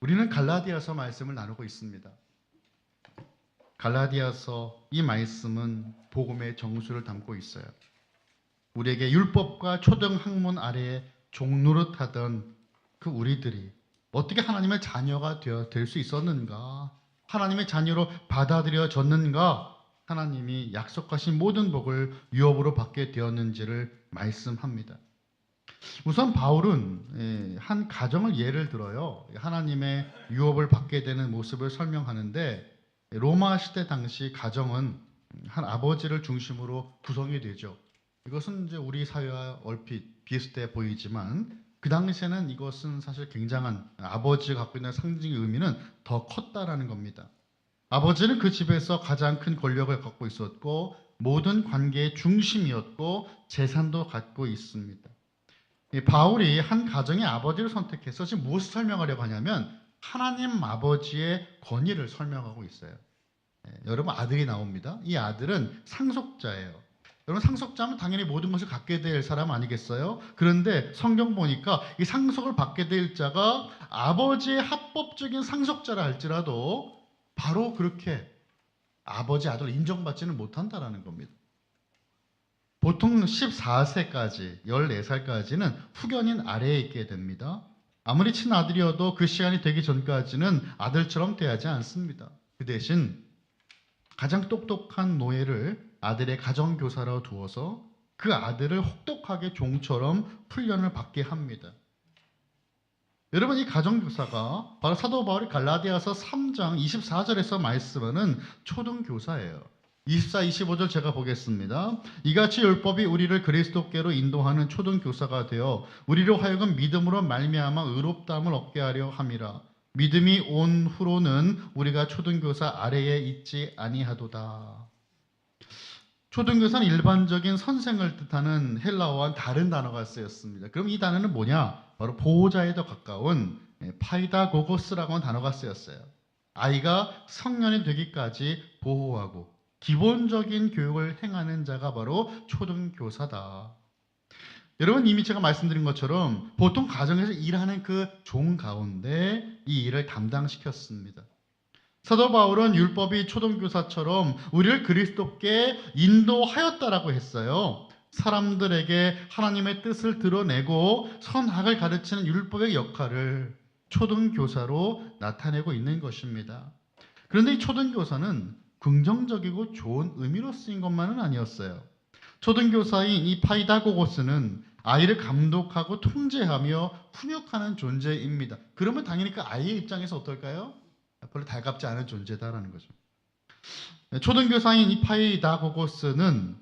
우리는 갈라디아서 말씀을 나누고 있습니다. 갈라디아서 이 말씀은 복음의 정수를 담고 있어요. 우리에게 율법과 초등학문 아래에 종노릇하던 그 우리들이 어떻게 하나님의 자녀가 될 수 있었는가? 하나님의 자녀로 받아들여졌는가? 하나님이 약속하신 모든 복을 유업으로 받게 되었는지를 말씀합니다. 우선 바울은 한 가정을 예를 들어요. 하나님의 유업을 받게 되는 모습을 설명하는데 로마 시대 당시 가정은 한 아버지를 중심으로 구성이 되죠. 이것은 이제 우리 사회와 얼핏 비슷해 보이지만 그 당시에는 이것은 사실 굉장한 아버지가 갖고 있는 상징의 의미는 더 컸다라는 겁니다. 아버지는 그 집에서 가장 큰 권력을 갖고 있었고 모든 관계의 중심이었고 재산도 갖고 있습니다. 바울이 한 가정의 아버지를 선택해서 지금 무엇을 설명하려고 하냐면 하나님 아버지의 권위를 설명하고 있어요. 여러분 아들이 나옵니다. 이 아들은 상속자예요. 여러분 상속자면 당연히 모든 것을 갖게 될 사람 아니겠어요? 그런데 성경 보니까 이 상속을 받게 될 자가 아버지의 합법적인 상속자라 할지라도 바로 그렇게 아버지 아들을 인정받지는 못한다라는 겁니다. 보통 14세까지 14살까지는 후견인 아래에 있게 됩니다. 아무리 친아들이어도 그 시간이 되기 전까지는 아들처럼 대하지 않습니다. 그 대신 가장 똑똑한 노예를 아들의 가정교사로 두어서 그 아들을 혹독하게 종처럼 훈련을 받게 합니다. 여러분 이 가정교사가 바로 사도 바울이 갈라디아서 3장 24절에서 말씀하는 초등교사예요. 24, 25절 제가 보겠습니다. 이같이 율법이 우리를 그리스도께로 인도하는 초등교사가 되어 우리로 하여금 믿음으로 말미암아 의롭다함을 얻게 하려 함이라. 믿음이 온 후로는 우리가 초등교사 아래에 있지 아니하도다. 초등교사는 일반적인 선생을 뜻하는 헬라어와 다른 단어가 쓰였습니다. 그럼 이 단어는 뭐냐? 바로 보호자에 더 가까운 파이다고고스라고 하는 단어가 쓰였어요. 아이가 성년이 되기까지 보호하고 기본적인 교육을 행하는 자가 바로 초등교사다. 여러분 이미 제가 말씀드린 것처럼 보통 가정에서 일하는 그 종 가운데 이 일을 담당시켰습니다. 사도 바울은 율법이 초등교사처럼 우리를 그리스도께 인도하였다라고 했어요. 사람들에게 하나님의 뜻을 드러내고 선악을 가르치는 율법의 역할을 초등교사로 나타내고 있는 것입니다. 그런데 이 초등교사는 긍정적이고 좋은 의미로 쓰인 것만은 아니었어요. 초등교사인 이 파이다고고스는 아이를 감독하고 통제하며 훈육하는 존재입니다. 그러면 당연히 그 아이의 입장에서 어떨까요? 별로 달갑지 않은 존재다라는 거죠. 초등교사인 이 파이다고고스는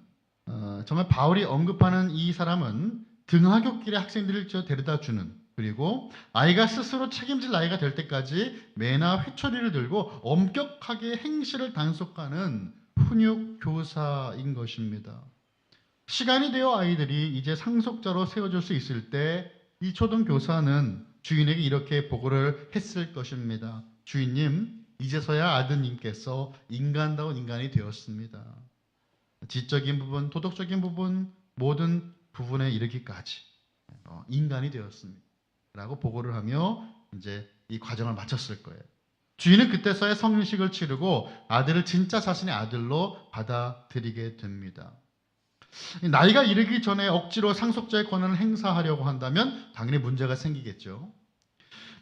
정말 바울이 언급하는 이 사람은 등하굣길에 학생들을 데려다 주는 그리고 아이가 스스로 책임질 나이가 될 때까지 매나 회초리를 들고 엄격하게 행실을 단속하는 훈육 교사인 것입니다. 시간이 되어 아이들이 이제 상속자로 세워질 수 있을 때 이 초등교사는 주인에게 이렇게 보고를 했을 것입니다. 주인님, 이제서야 아드님께서 인간다운 인간이 되었습니다. 지적인 부분, 도덕적인 부분, 모든 부분에 이르기까지 인간이 되었습니다. 라고 보고를 하며 이제 이 과정을 마쳤을 거예요. 주인은 그때서야 성식을 치르고 아들을 진짜 자신의 아들로 받아들이게 됩니다. 나이가 이르기 전에 억지로 상속자의 권한을 행사하려고 한다면 당연히 문제가 생기겠죠.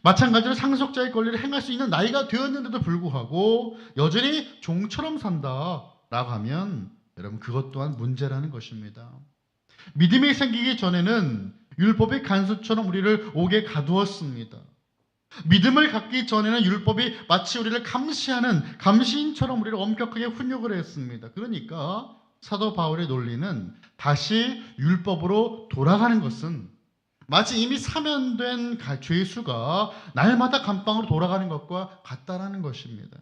마찬가지로 상속자의 권리를 행할 수 있는 나이가 되었는데도 불구하고 여전히 종처럼 산다라고 하면 여러분 그것 또한 문제라는 것입니다. 믿음이 생기기 전에는 율법의 간수처럼 우리를 옥에 가두었습니다. 믿음을 갖기 전에는 율법이 마치 우리를 감시하는 감시인처럼 우리를 엄격하게 훈육을 했습니다. 그러니까 사도 바울의 논리는 다시 율법으로 돌아가는 것은 마치 이미 사면된 죄수가 날마다 감방으로 돌아가는 것과 같다라는 것입니다.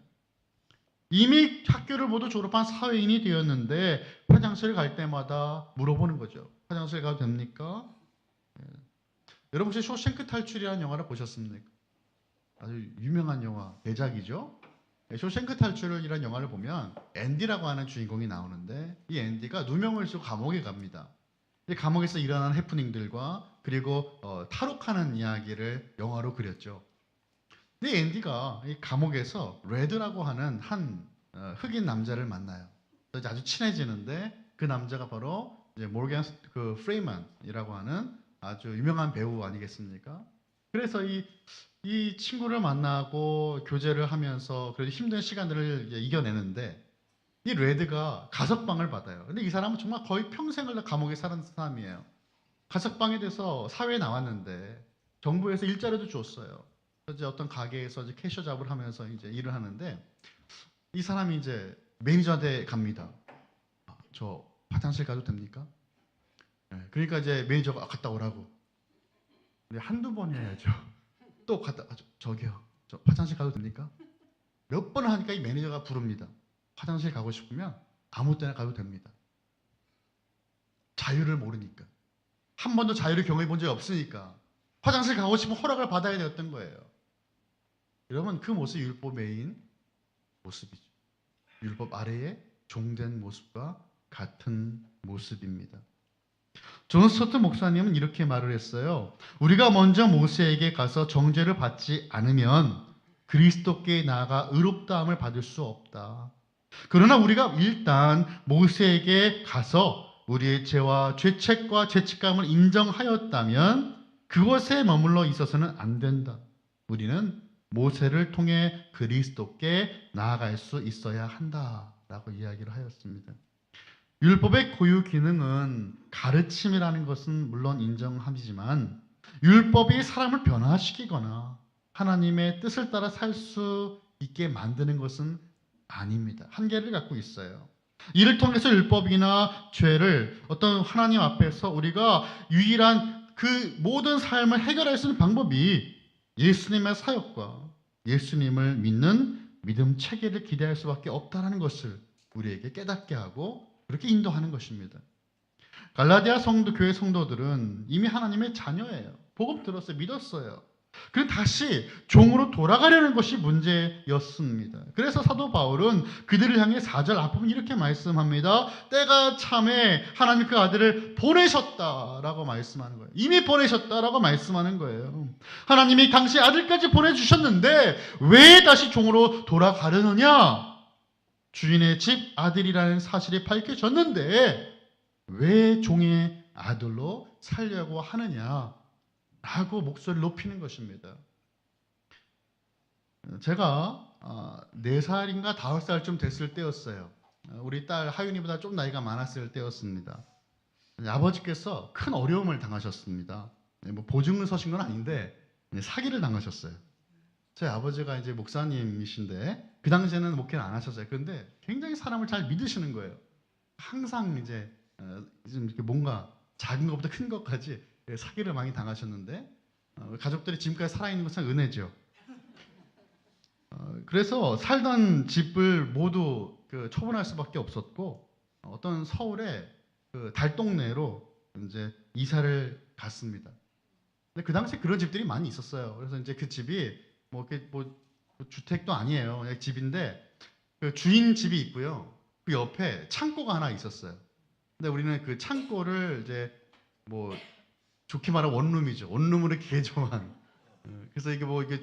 이미 학교를 모두 졸업한 사회인이 되었는데 화장실 갈 때마다 물어보는 거죠. 화장실 가도 됩니까? 여러분 혹시 쇼생크 탈출이라는 영화를 보셨습니까? 아주 유명한 영화, 대작이죠. 쇼생크 탈출이라는 영화를 보면 앤디라고 하는 주인공이 나오는데 이 앤디가 누명을 쓰고 감옥에 갑니다. 이 감옥에서 일어나는 해프닝들과 그리고 탈옥하는 이야기를 영화로 그렸죠. 근데 앤디가 이 감옥에서 레드라고 하는 한 흑인 남자를 만나요. 그래서 아주 친해지는데 그 남자가 바로 이제 모르겐 그 프리먼이라고 하는 아주 유명한 배우 아니겠습니까? 그래서 이 친구를 만나고 교제를 하면서 그래도 힘든 시간들을 이제 이겨내는데 이 레드가 가석방을 받아요. 근데 이 사람은 정말 거의 평생을 다 감옥에 사는 사람이에요. 가석방에 돼서 사회에 나왔는데 정부에서 일자리도 줬어요. 이제 어떤 가게에서 이제 캐셔 잡을 하면서 이제 일을 하는데 이 사람이 이제 매니저한테 갑니다. 저 화장실 가도 됩니까? 네, 그러니까 이제 매니저가 갔다 오라고. 근데 한두 번 해야죠. 또 갔다 저기요. 저 화장실 가도 됩니까? 몇 번 하니까 이 매니저가 부릅니다. 화장실 가고 싶으면 아무 때나 가도 됩니다. 자유를 모르니까. 한 번도 자유를 경험해 본 적이 없으니까 화장실 가고 싶으면 허락을 받아야 되었던 거예요. 여러분 그 모습이 율법의 모습이죠. 율법 아래에 종된 모습과 같은 모습입니다. 존 스토트 목사님은 이렇게 말을 했어요. 우리가 먼저 모세에게 가서 정죄를 받지 않으면 그리스도께 나아가 의롭다함을 받을 수 없다. 그러나 우리가 일단 모세에게 가서 우리의 죄와 죄책과 죄책감을 인정하였다면 그것에 머물러 있어서는 안 된다. 우리는 모세를 통해 그리스도께 나아갈 수 있어야 한다라고 이야기를 하였습니다. 율법의 고유 기능은 가르침이라는 것은 물론 인정함이지만 율법이 사람을 변화시키거나 하나님의 뜻을 따라 살 수 있게 만드는 것은 아닙니다. 한계를 갖고 있어요. 이를 통해서 율법이나 죄를 어떤 하나님 앞에서 우리가 유일한 그 모든 삶을 해결할 수 있는 방법이 예수님의 사역과 예수님을 믿는 믿음 체계를 기대할 수밖에 없다는 것을 우리에게 깨닫게 하고 그렇게 인도하는 것입니다. 갈라디아 성도 교회 성도들은 이미 하나님의 자녀예요. 복음 들었어요. 믿었어요. 그럼 다시 종으로 돌아가려는 것이 문제였습니다. 그래서 사도 바울은 그들을 향해 4절 앞부분 이렇게 말씀합니다. 때가 참에 하나님 그 아들을 보내셨다라고 말씀하는 거예요. 이미 보내셨다라고 말씀하는 거예요. 하나님이 당시 아들까지 보내주셨는데 왜 다시 종으로 돌아가려느냐? 주인의 집 아들이라는 사실이 밝혀졌는데 왜 종의 아들로 살려고 하느냐? 라고 목소리를 높이는 것입니다. 제가 4살인가 5살쯤 됐을 때였어요. 우리 딸 하윤이보다 좀 나이가 많았을 때였습니다. 아버지께서 큰 어려움을 당하셨습니다. 뭐 보증을 서신 건 아닌데 사기를 당하셨어요. 저희 아버지가 이제 목사님이신데 그 당시에는 목회를 안 하셨어요. 그런데 굉장히 사람을 잘 믿으시는 거예요. 항상 이제 좀 이렇게 뭔가 작은 것부터 큰 것까지 사기를 많이 당하셨는데 가족들이 지금까지 살아있는 것은 은혜죠. 그래서 살던 집을 모두 처분할 수밖에 없었고 어떤 서울의 그 달동네로 이제 이사를 갔습니다. 근데 그 당시에 그런 집들이 많이 있었어요. 그래서 이제 그 집이 뭐 주택도 아니에요. 그냥 집인데 그 주인 집이 있고요. 그 옆에 창고가 하나 있었어요. 근데 우리는 그 창고를 이제 뭐 좋게 말하면 원룸이죠. 원룸으로 개조한. 그래서 이게 뭐 이게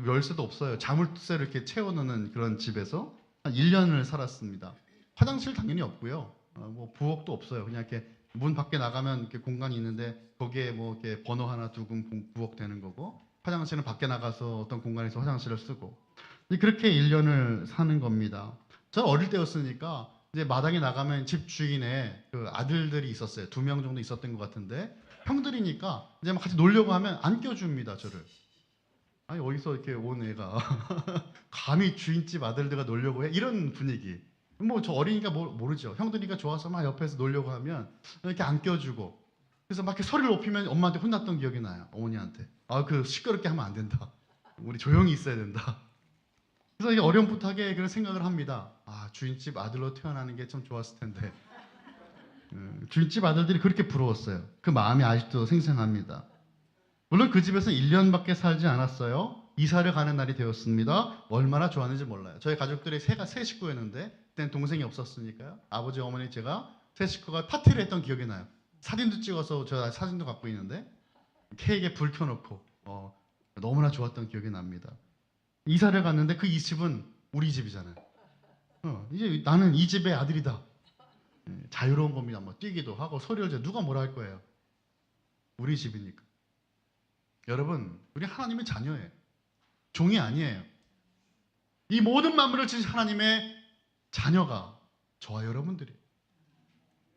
열쇠도 없어요. 자물쇠를 이렇게 채워놓는 그런 집에서 한 1년을 살았습니다. 화장실 당연히 없고요. 뭐 부엌도 없어요. 그냥 이렇게 문 밖에 나가면 이렇게 공간이 있는데 거기에 뭐 이렇게 번호 하나 두고 부엌 되는 거고 화장실은 밖에 나가서 어떤 공간에서 화장실을 쓰고 그렇게 1년을 사는 겁니다. 저 어릴 때였으니까 이제 마당에 나가면 집 주인의 그 아들들이 있었어요. 2명 정도 있었던 것 같은데 형들이니까 이제 막 같이 놀려고 하면 안 껴줍니다, 저를. 아니 어디서 이렇게 온 애가 감히 주인집 아들들과 놀려고 해? 이런 분위기. 뭐 저 어리니까 모르죠. 형들이니까 좋아서 막 옆에서 놀려고 하면 이렇게 안 껴주고 그래서 막 이렇게 소리를 높이면 엄마한테 혼났던 기억이 나요. 어머니한테. 그 시끄럽게 하면 안 된다. 우리 조용히 있어야 된다. 그래서 이게 어렴풋하게 그런 생각을 합니다. 주인집 아들로 태어나는 게 참 좋았을 텐데. 주인집 아들들이 그렇게 부러웠어요. 그 마음이 아직도 생생합니다. 물론 그 집에서 1년밖에 살지 않았어요. 이사를 가는 날이 되었습니다. 얼마나 좋았는지 몰라요. 저희 가족들이 세 식구였는데 그때는 동생이 없었으니까요. 아버지, 어머니, 제가 세 식구가 파티를 했던 기억이 나요. 사진도 찍어서 저 사진도 갖고 있는데 케이크에 불 켜놓고 너무나 좋았던 기억이 납니다. 이사를 갔는데 그 이 집은 우리 집이잖아요. 이제 나는 이 집의 아들이다. 자유로운 겁니다. 뭐 뛰기도 하고 소리를 져 누가 뭐라 할 거예요. 우리 집이니까. 여러분, 우리 하나님의 자녀예요. 종이 아니에요. 이 모든 만물을 지으신 하나님의 자녀가 저와 여러분들이에요.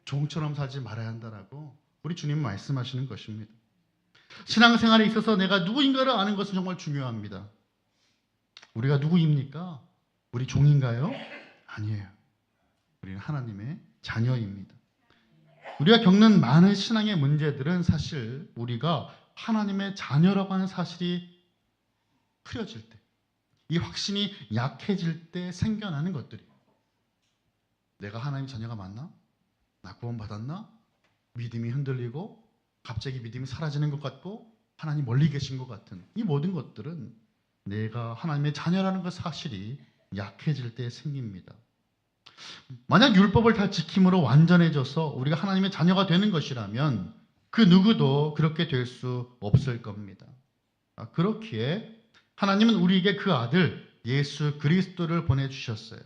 종처럼 살지 말아야 한다라고 우리 주님 말씀하시는 것입니다. 신앙생활에 있어서 내가 누구인가를 아는 것은 정말 중요합니다. 우리가 누구입니까? 우리 종인가요? 아니에요. 우리는 하나님의 자녀입니다. 우리가 겪는 많은 신앙의 문제들은 사실 우리가 하나님의 자녀라고 하는 사실이 흐려질 때, 이 확신이 약해질 때 생겨나는 것들이에요. 내가 하나님 자녀가 맞나? 나 구원받았나? 믿음이 흔들리고 갑자기 믿음이 사라지는 것 같고 하나님 멀리 계신 것 같은 이 모든 것들은 내가 하나님의 자녀라는 그 사실이 약해질 때 생깁니다. 만약 율법을 다 지킴으로 완전해져서 우리가 하나님의 자녀가 되는 것이라면 그 누구도 그렇게 될 수 없을 겁니다. 그렇기에 하나님은 우리에게 그 아들 예수 그리스도를 보내주셨어요.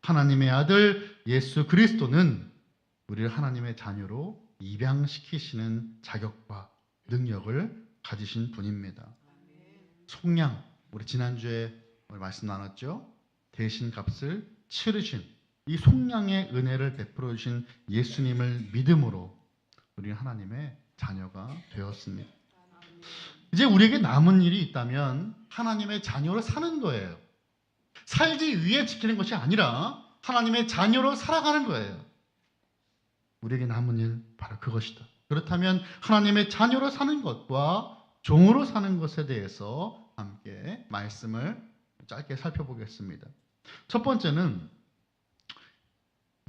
하나님의 아들 예수 그리스도는 우리를 하나님의 자녀로 입양시키시는 자격과 능력을 가지신 분입니다. 속량, 우리 지난주에 말씀 나눴죠? 대신 값을 치르신 이 속량의 은혜를 베풀어 주신 예수님을 믿음으로 우리는 하나님의 자녀가 되었습니다. 이제 우리에게 남은 일이 있다면 하나님의 자녀로 사는 거예요. 살기 위해 지키는 것이 아니라 하나님의 자녀로 살아가는 거예요. 우리에게 남은 일 바로 그것이다. 그렇다면 하나님의 자녀로 사는 것과 종으로 사는 것에 대해서 함께 말씀을 짧게 살펴보겠습니다. 첫 번째는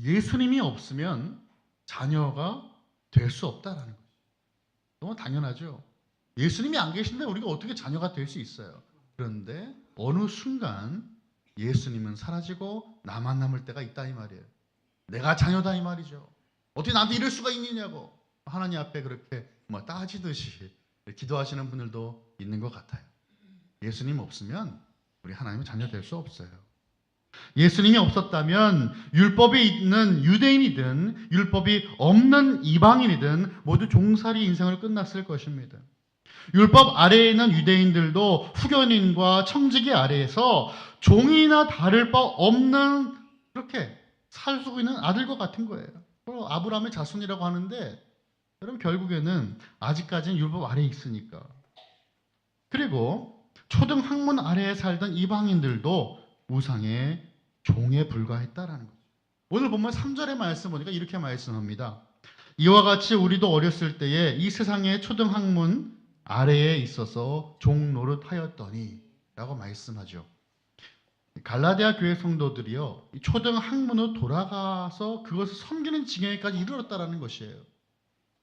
예수님이 없으면 자녀가 될 수 없다라는 거죠. 너무 당연하죠. 예수님이 안 계신데 우리가 어떻게 자녀가 될 수 있어요. 그런데 어느 순간 예수님은 사라지고 나만 남을 때가 있다 이 말이에요. 내가 자녀다 이 말이죠. 어떻게 나한테 이럴 수가 있느냐고 하나님 앞에 그렇게 따지듯이 기도하시는 분들도 있는 것 같아요. 예수님 없으면 우리 하나님의 자녀 될 수 없어요. 예수님이 없었다면 율법이 있는 유대인이든 율법이 없는 이방인이든 모두 종살이 인생을 끝났을 것입니다. 율법 아래에 있는 유대인들도 후견인과 청지기 아래에서 종이나 다를 바 없는 그렇게 살고 있는 아들과 같은 거예요. 아브라함의 자손이라고 하는데 여러분 결국에는 아직까지는 율법 아래에 있으니까. 그리고 초등 학문 아래에 살던 이방인들도 우상의 종에 불과했다라는 거죠. 오늘 보면 3절의 말씀 보니까 이렇게 말씀합니다. 이와 같이 우리도 어렸을 때에 이 세상의 초등 학문 아래에 있어서 종 노릇하였더니 라고 말씀하죠. 갈라디아 교회 성도들이요, 초등 학문으로 돌아가서 그것을 섬기는 지경에까지 이르렀다라는 것이에요.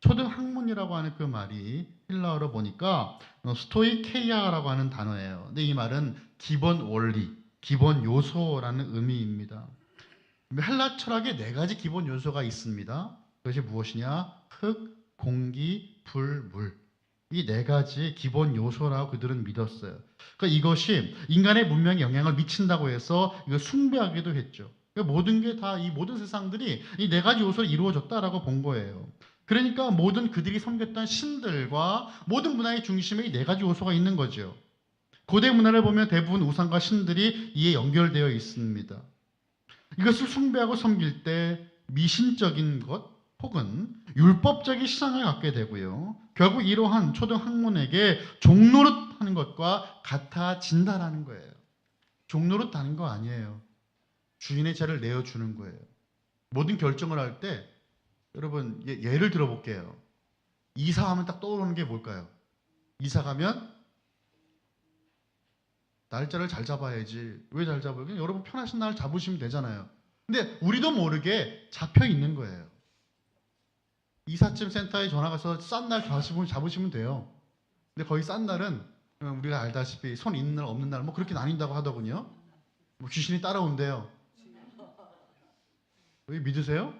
초등 학문이라고 하는 그 말이 헬라어로 보니까 스토이케이아라고 하는 단어예요. 근데 이 말은 기본 원리, 기본 요소라는 의미입니다. 헬라 철학에 4가지 기본 요소가 있습니다. 그것이 무엇이냐? 흙, 공기, 불, 물. 이 4가지 기본 요소라고 그들은 믿었어요. 그러니까 이것이 인간의 문명에 영향을 미친다고 해서 이거 숭배하기도 했죠. 그러니까 모든 게 다 이 모든 세상들이 이 4가지 요소로 이루어졌다라고 본 거예요. 그러니까 모든 그들이 섬겼던 신들과 모든 문화의 중심에 이 4가지 요소가 있는 거죠. 고대 문화를 보면 대부분 우상과 신들이 이에 연결되어 있습니다. 이것을 숭배하고 섬길 때 미신적인 것 혹은 율법적인 신앙을 갖게 되고요. 결국 이러한 초등 학문에게 종노릇하는 것과 같아진다라는 거예요. 종노릇하는 거 아니에요. 주인의 자를 내어주는 거예요. 모든 결정을 할 때 여러분 예를 들어볼게요. 이사하면 딱 떠오르는 게 뭘까요? 이사 가면 날짜를 잘 잡아야지. 왜 잘 잡아요? 그냥 여러분 편하신 날 잡으시면 되잖아요. 근데 우리도 모르게 잡혀 있는 거예요. 이삿짐 센터에 전화 가서 싼 날 잡으시면 돼요. 근데 거의 싼 날은 우리가 알다시피 손 있는 날 없는 날 그렇게 나뉜다고 하더군요. 귀신이 따라온대요. 왜 믿으세요?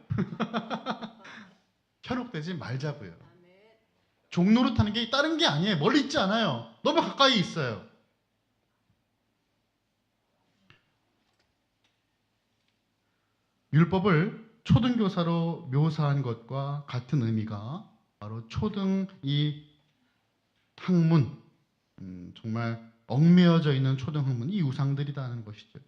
현혹되지 말자고요. 종노릇하는 게 다른 게 아니에요. 멀리 있지 않아요. 너무 가까이 있어요. 율법을 초등교사로 묘사한 것과 같은 의미가 바로 초등 이 학문, 정말 얽매여져 있는 초등 학문, 이 우상들이라는 것이죠.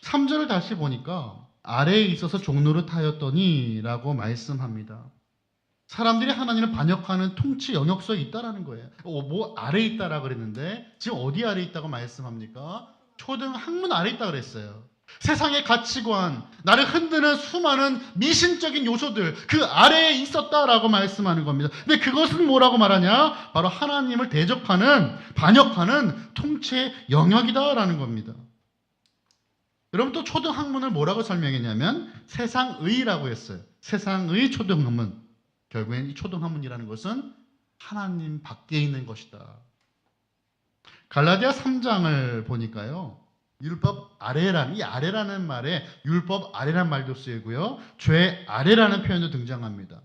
3절을 다시 보니까 아래에 있어서 종노릇하였더니 라고 말씀합니다. 사람들이 하나님을 반역하는 통치 영역소에 있다라는 거예요. 뭐 아래에 있다라고 그랬는데 지금 어디 아래에 있다고 말씀합니까? 초등 학문 아래에 있다고 그랬어요. 세상의 가치관, 나를 흔드는 수많은 미신적인 요소들 그 아래에 있었다라고 말씀하는 겁니다. 근데 그것은 뭐라고 말하냐? 바로 하나님을 대적하는, 반역하는 통치의 영역이다라는 겁니다. 여러분 또 초등학문을 뭐라고 설명했냐면 세상의라고 했어요. 세상의 초등학문. 결국엔 이 초등학문이라는 것은 하나님 밖에 있는 것이다. 갈라디아 3장을 보니까요. 율법 아래라는, 이 아래라는 말에 율법 아래라는 말도 쓰이고요. 죄 아래라는 표현도 등장합니다.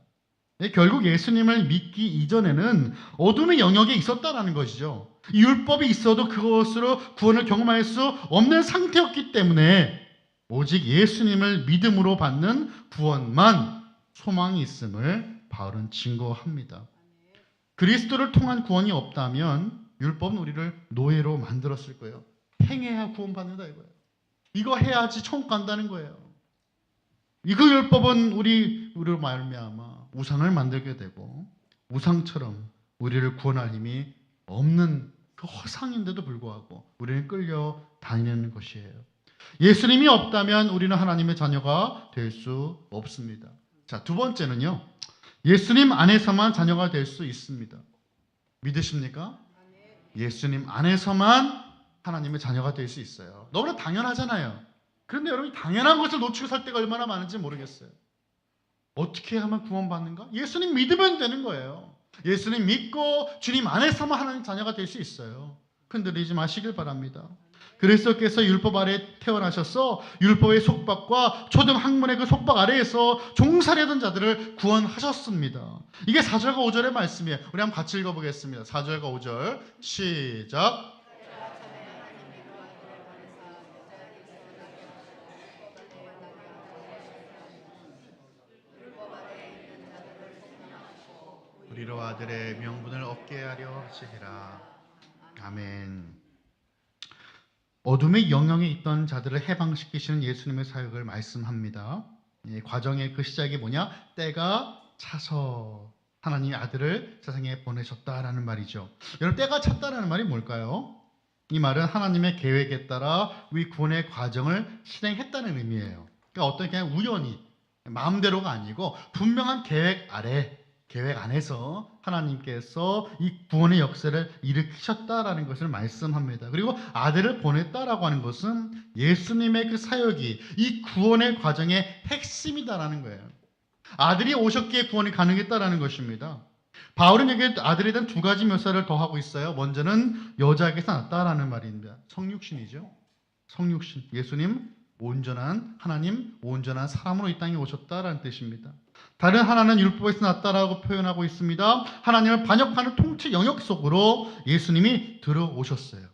결국 예수님을 믿기 이전에는 어둠의 영역에 있었다라는 것이죠. 이 율법이 있어도 그것으로 구원을 경험할 수 없는 상태였기 때문에 오직 예수님을 믿음으로 받는 구원만 소망이 있음을 바울은 증거합니다. 그리스도를 통한 구원이 없다면 율법은 우리를 노예로 만들었을 거예요. 행해야 구원받는다 이거예요. 이거 해야지 천국 간다는 거예요. 이거 율법은 우리로 말미암아 우상을 만들게 되고 우상처럼 우리를 구원할 힘이 없는 그 허상인데도 불구하고 우리는 끌려 다니는 것이에요. 예수님이 없다면 우리는 하나님의 자녀가 될 수 없습니다. 자, 두 번째는요. 예수님 안에서만 자녀가 될 수 있습니다. 믿으십니까? 예수님 안에서만 하나님의 자녀가 될 수 있어요. 너무나 당연하잖아요. 그런데 여러분이 당연한 것을 놓치고 살 때가 얼마나 많은지 모르겠어요. 어떻게 하면 구원받는가? 예수님 믿으면 되는 거예요. 예수님 믿고 주님 안에서만 하나님 자녀가 될 수 있어요. 흔들리지 마시길 바랍니다. 그리스도께서 율법 아래 태어나셔서 율법의 속박과 초등학문의 그 속박 아래에서 종살이하던 자들을 구원하셨습니다. 이게 4절과 5절의 말씀이에요. 우리 한번 같이 읽어보겠습니다. 4절과 5절 시작. 우리로 아들의 명분을 얻게 하려 하시리라. 아멘. 어둠의 영역에 있던 자들을 해방시키시는 예수님의 사역을 말씀합니다. 과정의 그 시작이 뭐냐? 때가 차서 하나님의 아들을 세상에 보내셨다라는 말이죠. 여러분, 때가 찼다라는 말이 뭘까요? 이 말은 하나님의 계획에 따라 우리 구원의 과정을 실행했다는 의미예요. 그러니까 어떤 그냥 우연히 마음대로가 아니고 분명한 계획 아래, 계획 안에서 하나님께서 이 구원의 역사를 일으키셨다라는 것을 말씀합니다. 그리고 아들을 보냈다라고 하는 것은 예수님의 그 사역이 이 구원의 과정의 핵심이다라는 거예요. 아들이 오셨기에 구원이 가능했다라는 것입니다. 바울은 여기에 아들에 대한 두 가지 묘사를 더하고 있어요. 먼저는 여자에게서 났다라는 말입니다. 성육신이죠. 성육신. 예수님 온전한 하나님, 온전한 사람으로 이 땅에 오셨다라는 뜻입니다. 다른 하나는 율법에서 났다라고 표현하고 있습니다. 하나님을 반역하는 통치 영역 속으로 예수님이 들어오셨어요.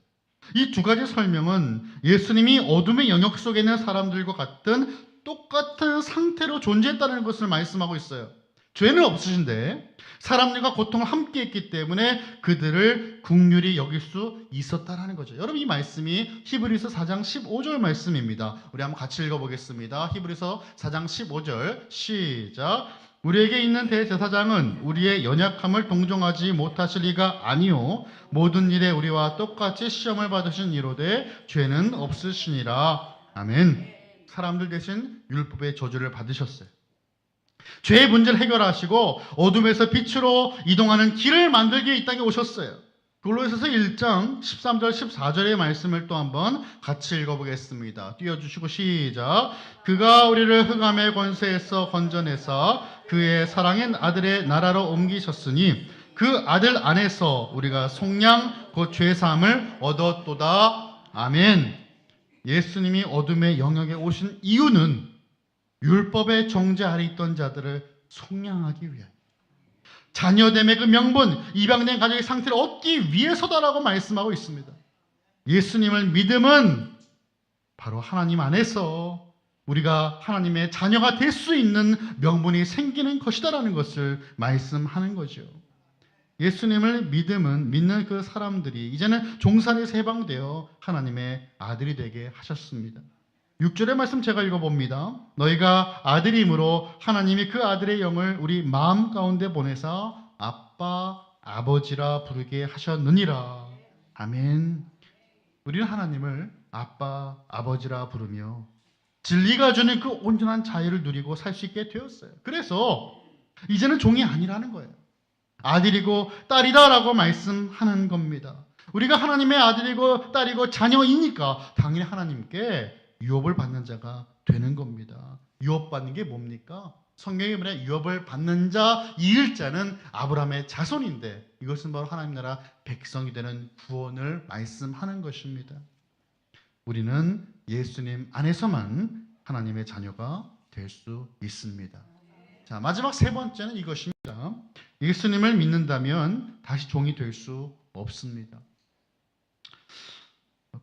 이 두 가지 설명은 예수님이 어둠의 영역 속에 있는 사람들과 같은 똑같은 상태로 존재했다는 것을 말씀하고 있어요. 죄는 없으신데 사람들과 고통을 함께 했기 때문에 그들을 긍휼히 여길 수 있었다라는 거죠. 여러분, 이 말씀이 히브리서 4장 15절 말씀입니다. 우리 한번 같이 읽어보겠습니다. 히브리서 4장 15절 시작. 우리에게 있는 대제사장은 우리의 연약함을 동정하지 못하실 리가 아니요 모든 일에 우리와 똑같이 시험을 받으신 이로되 죄는 없으시니라. 아멘. 사람들 대신 율법의 저주를 받으셨어요. 죄의 문제를 해결하시고 어둠에서 빛으로 이동하는 길을 만들기 위해 이 땅에 오셨어요. 골로새서 1장 13절 14절의 말씀을 또 한번 같이 읽어보겠습니다. 띄워주시고 시작. 그가 우리를 흑암의 권세에서 건져내사 그의 사랑의 아들의 나라로 옮기셨으니 그 아들 안에서 우리가 속량 곧 죄사함을 얻었도다. 아멘. 예수님이 어둠의 영역에 오신 이유는 율법의 정죄 아래 있던 자들을 속량하기 위하여 자녀됨의 그 명분, 입양된 가족의 상태를 얻기 위해서다라고 말씀하고 있습니다. 예수님을 믿음은 바로 하나님 안에서 우리가 하나님의 자녀가 될 수 있는 명분이 생기는 것이다라는 것을 말씀하는 거죠. 예수님을 믿는 그 사람들이 이제는 종살이에서 해방되어 하나님의 아들이 되게 하셨습니다. 6절의 말씀 제가 읽어봅니다. 너희가 아들임으로 하나님이 그 아들의 영을 우리 마음 가운데 보내사 아빠, 아버지라 부르게 하셨느니라. 아멘. 우리는 하나님을 아빠, 아버지라 부르며 진리가 주는 그 온전한 자유를 누리고 살 수 있게 되었어요. 그래서 이제는 종이 아니라는 거예요. 아들이고 딸이다라고 말씀하는 겁니다. 우리가 하나님의 아들이고 딸이고 자녀이니까 당연히 하나님께 유업을 받는 자가 되는 겁니다. 유업받는 게 뭡니까? 성경에 보면 유업을 받는 자 이일자는 아브라함의 자손인데 이것은 바로 하나님 나라 백성이 되는 구원을 말씀하는 것입니다. 우리는 예수님 안에서만 하나님의 자녀가 될 수 있습니다. 자, 마지막 세 번째는 이것입니다. 예수님을 믿는다면 다시 종이 될 수 없습니다.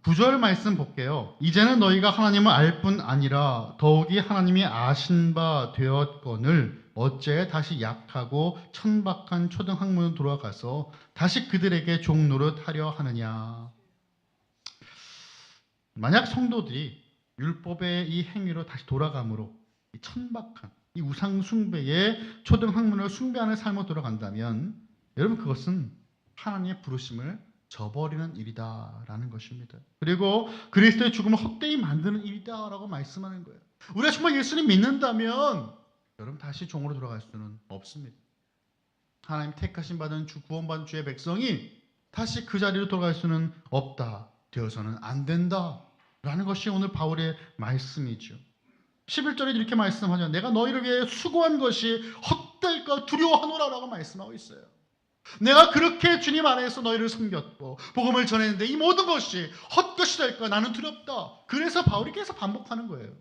9절 말씀 볼게요. 이제는 너희가 하나님을 알 뿐 아니라 더욱이 하나님이 아신 바 되었거늘 어째 다시 약하고 천박한 초등학문으로 돌아가서 다시 그들에게 종 노릇하려 하느냐. 만약 성도들이 율법의 이 행위로 다시 돌아감으로 이 천박한 이 우상 숭배의 초등학문을 숭배하는 삶으로 돌아간다면 여러분 그것은 하나님의 부르심을 저버리는 일이다라는 것입니다. 그리고 그리스도의 죽음을 헛되이 만드는 일이다라고 말씀하는 거예요. 우리가 정말 예수님 믿는다면 여러분 다시 종으로 돌아갈 수는 없습니다. 하나님 택하신 받은 주 구원받은 주의 백성이 다시 그 자리로 돌아갈 수는 없다. 되어서는 안 된다라는 것이 오늘 바울의 말씀이죠. 11절에 이렇게 말씀하죠. 내가 너희를 위해 수고한 것이 헛될까 두려워하노라라고 말씀하고 있어요. 내가 그렇게 주님 안에서 너희를 섬겼고 복음을 전했는데 이 모든 것이 헛것이 될까 나는 두렵다. 그래서 바울이 계속 반복하는 거예요.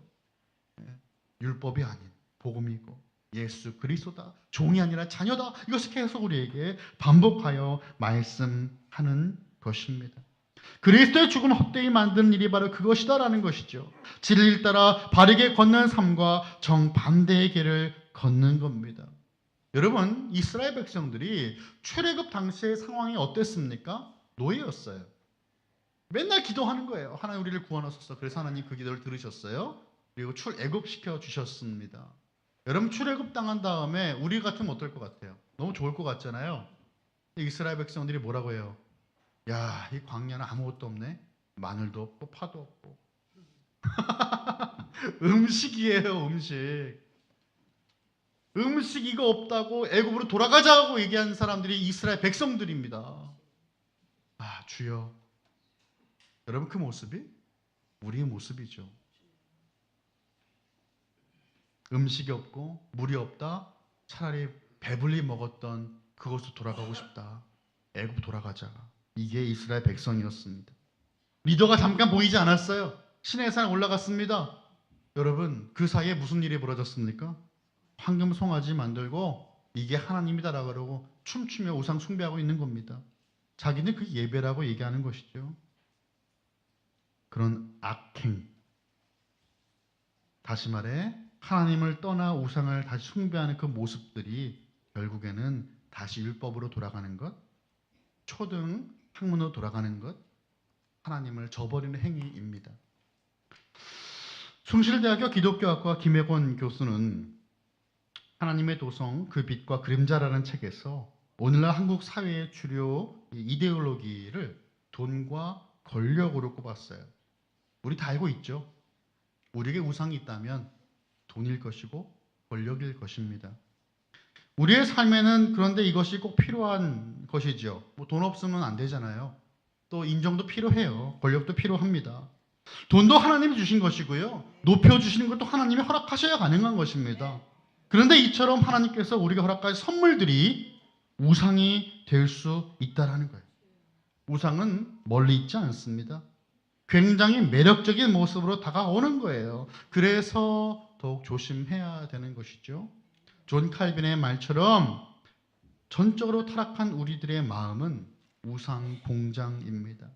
율법이 아닌 복음이고 예수 그리스도다. 종이 아니라 자녀다. 이것을 계속 우리에게 반복하여 말씀하는 것입니다. 그리스도의 죽음을 헛되이 만드는 일이 바로 그것이다라는 것이죠. 진리를 따라 바르게 걷는 삶과 정반대의 길을 걷는 겁니다. 여러분, 이스라엘 백성들이 출애굽 당시의 상황이 어땠습니까? 노예였어요. 맨날 기도하는 거예요. 하나님 우리를 구원하소서. 그래서 하나님 그 기도를 들으셨어요. 그리고 출애굽시켜 주셨습니다. 여러분 출애굽 당한 다음에 우리 같으면 어떨 것 같아요? 너무 좋을 것 같잖아요. 이스라엘 백성들이 뭐라고 해요? 야, 이 광야는 아무것도 없네. 마늘도 없고 파도 없고. 음식이에요, 음식. 음식 이거 없다고 애굽으로 돌아가자고 얘기한 사람들이 이스라엘 백성들입니다. 아, 주여. 여러분 그 모습이 우리의 모습이죠. 음식이 없고 물이 없다. 차라리 배불리 먹었던 그곳으로 돌아가고 싶다. 애굽 돌아가자. 이게 이스라엘 백성이었습니다. 리더가 잠깐 보이지 않았어요. 시내산 올라갔습니다. 여러분 그 사이에 무슨 일이 벌어졌습니까? 황금 송아지 만들고 이게 하나님이다라고 그러고 춤추며 우상 숭배하고 있는 겁니다. 자기는 그 예배라고 얘기하는 것이죠. 그런 악행. 다시 말해 하나님을 떠나 우상을 다시 숭배하는 그 모습들이 결국에는 다시 율법으로 돌아가는 것, 초등 학문으로 돌아가는 것, 하나님을 저버리는 행위입니다. 숭실대학교 기독교학과 김혜권 교수는 하나님의 도성 그 빛과 그림자라는 책에서 오늘날 한국 사회의 주요 이데올로기를 돈과 권력으로 꼽았어요. 우리 다 알고 있죠. 우리에게 우상이 있다면 돈일 것이고 권력일 것입니다. 우리의 삶에는 그런데 이것이 꼭 필요한 것이죠. 뭐 돈 없으면 안 되잖아요. 또 인정도 필요해요. 권력도 필요합니다. 돈도 하나님이 주신 것이고요. 높여주시는 것도 하나님이 허락하셔야 가능한 것입니다. 그런데 이처럼 하나님께서 우리가 허락하신 선물들이 우상이 될 수 있다는 거예요. 우상은 멀리 있지 않습니다. 굉장히 매력적인 모습으로 다가오는 거예요. 그래서 더욱 조심해야 되는 것이죠. 존 칼빈의 말처럼 전적으로 타락한 우리들의 마음은 우상 공장입니다.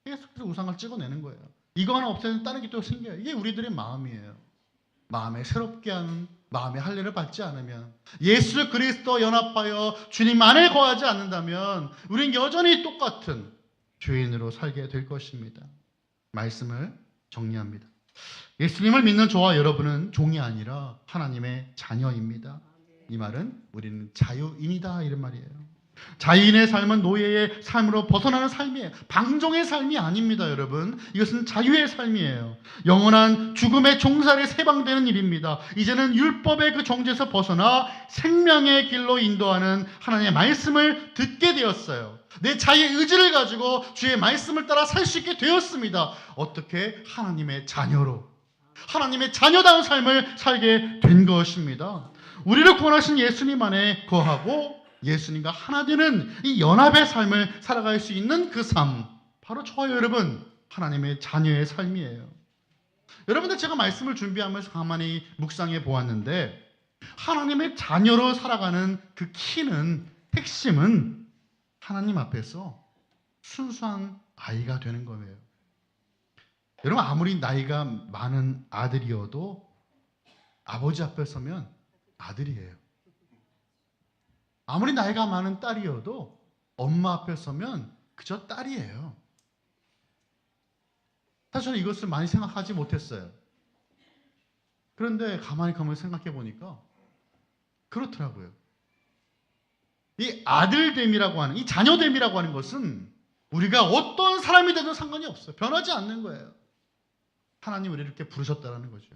계속해서 우상을 찍어내는 거예요. 이거 하나 없애면 다른 게 또 생겨요. 이게 우리들의 마음이에요. 마음에 새롭게 하는 마음의 할례를 받지 않으면, 예수 그리스도 연합하여 주님 안에 거하지 않는다면 우리는 여전히 똑같은 죄인으로 살게 될 것입니다. 말씀을 정리합니다. 예수님을 믿는 저와 여러분은 종이 아니라 하나님의 자녀입니다. 이 말은 우리는 자유인이다 이런 말이에요. 자유인의 삶은 노예의 삶으로 벗어나는 삶이에요. 방종의 삶이 아닙니다, 여러분. 이것은 자유의 삶이에요. 영원한 죽음의 종살에 세방되는 일입니다. 이제는 율법의 그 정죄에서 벗어나 생명의 길로 인도하는 하나님의 말씀을 듣게 되었어요. 내 자유의 의지를 가지고 주의 말씀을 따라 살 수 있게 되었습니다. 어떻게? 하나님의 자녀로, 하나님의 자녀다운 삶을 살게 된 것입니다. 우리를 구원하신 예수님 안에 거하고 예수님과 하나 되는 이 연합의 삶을 살아갈 수 있는 그 삶, 바로 저와 여러분 하나님의 자녀의 삶이에요. 여러분들, 제가 말씀을 준비하면서 가만히 묵상해 보았는데, 하나님의 자녀로 살아가는 그 키는, 핵심은 하나님 앞에서 순수한 아이가 되는 거예요. 여러분, 아무리 나이가 많은 아들이어도 아버지 앞에 서면 아들이에요. 아무리 나이가 많은 딸이어도 엄마 앞에 서면 그저 딸이에요. 사실 저는 이것을 많이 생각하지 못했어요. 그런데 가만히 생각해 보니까 그렇더라고요. 이 아들됨이라고 하는, 이 자녀됨이라고 하는 것은 우리가 어떤 사람이 되든 상관이 없어요. 변하지 않는 거예요. 하나님 우리를 이렇게 부르셨다는 거죠.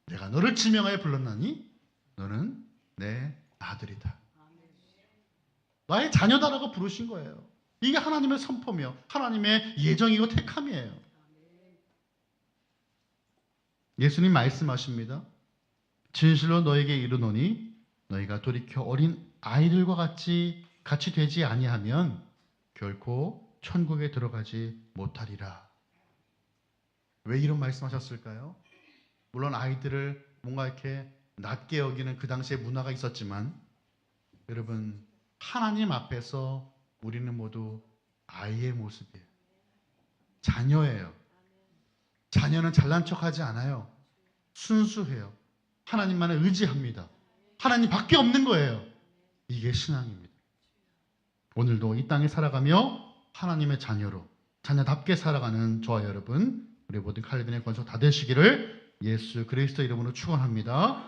내가 너를 지명하여 불렀나니 너는 내 아들이다. 나의 자녀다라고 부르신 거예요. 이게 하나님의 선포며 하나님의 예정이고 택함이에요. 예수님 말씀하십니다. 진실로 너에게 이르노니 너희가 돌이켜 어린 아이들과 같이 되지 아니하면 결코 천국에 들어가지 못하리라. 왜 이런 말씀하셨을까요? 물론 아이들을 뭔가 이렇게 낮게 여기는 그 당시의 문화가 있었지만, 여러분, 하나님 앞에서 우리는 모두 아이의 모습이에요. 자녀예요. 자녀는 잘난 척하지 않아요. 순수해요. 하나님만을 의지합니다. 하나님 밖에 없는 거예요. 이게 신앙입니다. 오늘도 이 땅에 살아가며 하나님의 자녀로, 자녀답게 살아가는 저와 여러분, 우리 모든 칼빈의 권속 다 되시기를 예수 그리스도 이름으로 축원합니다.